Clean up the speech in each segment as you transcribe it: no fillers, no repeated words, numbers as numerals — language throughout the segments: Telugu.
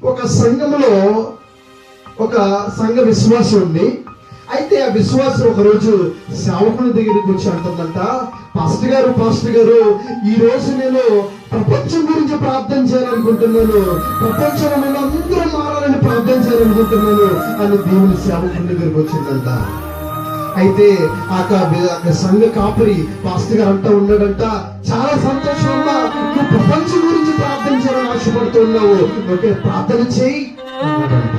ఒక సంఘంలో ఒక సంఘ విశ్వాసం ఉంది. అయితే ఆ విశ్వాసం ఒకరోజు సేవకుని దగ్గరికి వచ్చి అంటుందంట, పాస్టర్ గారు ఈ రోజు నేను ప్రపంచం గురించి ప్రార్థన చేయాలనుకుంటున్నాను, ప్రపంచంలో అందరూ మారాలని ప్రార్థన చేయాలనుకుంటున్నాను అని దేవుని సేవకుని దగ్గరికి వచ్చిందంట. అయితే ఆ సంఘ కాపరి పాస్టర్ గారు అంటూ ఉన్నాడంట, చాలా సంతోషం అమ్మా, నువ్వు ప్రపంచం గురించి ప్రార్థన చేయాలని ఆశపడుతున్నావు, ఓకే ప్రార్థన చేయి అన్నాడంట.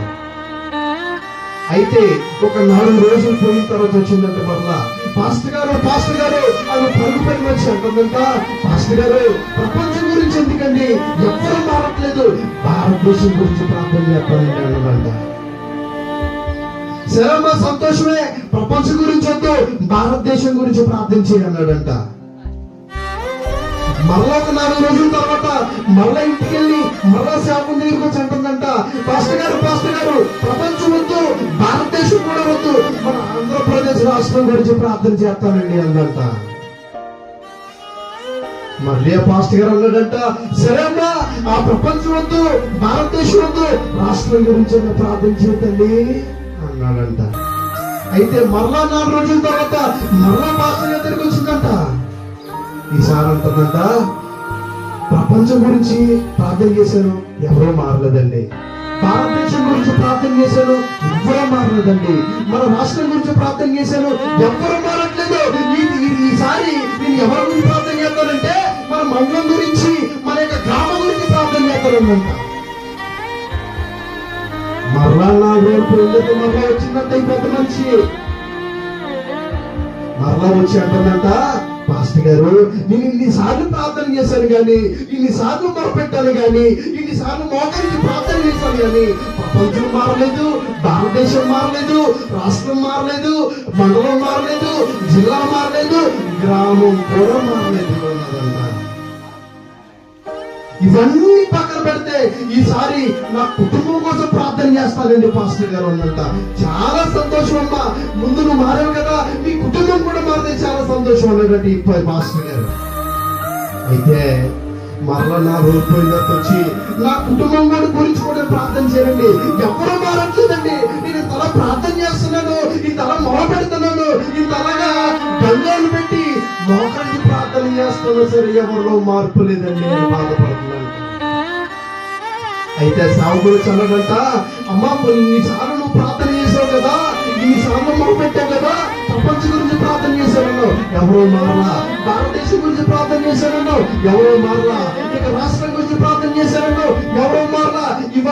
అయితే ఒక 4 రోజులు పోయిన తర్వాత వచ్చిందంటే మరలా పాస్టర్ గారు అని పరుగు పైన వచ్చి అంటుందంట, పాస్టర్ గారు ప్రపంచం గురించి ఎందుకండి, ఎవ్వరూ మారట్లేదు, భారతదేశం గురించి ప్రార్థన చేస్తానండి అన్నదంట. సరేమ్మా సంతోషమే, ప్రపంచం గురించి వద్దు, భారతదేశం గురించి ప్రార్థన చేయన్నాడంట. మరలా ఒక 4 రోజుల తర్వాత మరలా ఇంటికి వెళ్ళి మరలా సేవకుని దగ్గరికి వచ్చి అంటుందంట, పాస్టర్ గారు ప్రపంచం వద్దు, భారతదేశం కూడా వద్దు, మన ఆంధ్రప్రదేశ్ రాష్ట్రం గురించి ప్రార్థన చేస్తానండి అందంట. మళ్ళీ పాస్టర్ గారు అన్నాడంట, సరే అమ్మా ఆ ప్రపంచం వద్దు, భారతదేశం వద్దు, రాష్ట్రం గురించి ప్రార్థన చేద్దండి అన్నాడంట. అయితే మరలా 4 రోజుల తర్వాత మరలా పాస్టర్ గారి దగ్గరికి వచ్చిందంట. ఈసారి అంటుందంట, ప్రపంచం గురించి ప్రార్థన చేశాను, ఎవరో మారలేదండి, భారతదేశం గురించి ప్రార్థన చేశాను, ఎవ్వరూ మారలేదండి, మన రాష్ట్రం గురించి ప్రార్థన చేశాను, ఎవ్వరూ మారట్లేదు, ఈసారి నేను ఎవరి గురించి ప్రార్థన చేస్తానంటే మన మండలం గురించి, మన యొక్క గ్రామం గురించి ప్రార్థన చేస్తానంట. మరలా 4 రోజులు మరలా వచ్చిందంట ఈ పెద్ద మనిషి. మరలా వచ్చి అంటుందంట, పాస్టర్ గారు నేను ఇన్నిసార్లు ప్రార్థన చేశాను కానీ, ఇన్నిసార్లు మొరపెట్టాను కానీ, ఇన్నిసార్లు మోకరించి ప్రార్థన చేశాను కానీ ప్రపంచం మారలేదు, భారతదేశం మారలేదు, రాష్ట్రం మారలేదు, మండలం మారలేదు, జిల్లా మారలేదు, గ్రామం కూడా మారలేదు అన్నదంట. ఇవన్నీ పక్కన పెడితే ఈసారి నా కుటుంబం కోసం ప్రార్థన చేస్తానండి పాస్టర్ గారు అన్నంట. చాలా సంతోషం అమ్మా, ముందు నువ్వు మారావు కదా, నీ కుటుంబం కూడా మారితే చాలా సంతోషం అన్నట్టు ఈ పాస్టర్ గారు. అయితే మరలా 4 రోజులు పోయిన తర్వాత వచ్చి నా కుటుంబం గురించి కూడా ప్రార్థన చేయండి, ఎవరూ మారట్లేదండి, నేను తల ప్రార్థన చేస్తున్నాను, ఈ తల మొల పెడుతున్నాను, ఈ తలగా గంగాలు పెట్టి మోకరించి ప్రార్థన చేస్తున్నా సరే ఎవరిలో మార్పు లేదండి అని బాధపడుతున్నాను. అయితే సాగులు చల్లడంట, అమ్మా ఇన్నిసార్లు నువ్వు ప్రార్థన చేసావు కదా, ఇన్నిసార్లు మొదలు పెట్టావు కదా, ప్రపంచం గురించి ప్రార్థన చేశానన్నావు, ఎవరో మారలా, భారతదేశం గురించి ప్రార్థన చేశానన్నావు, ఎవరో మారలా, ఇక రాష్ట్రం గురించి ప్రార్థన చేశానన్నావు, ఎవరో మారలా.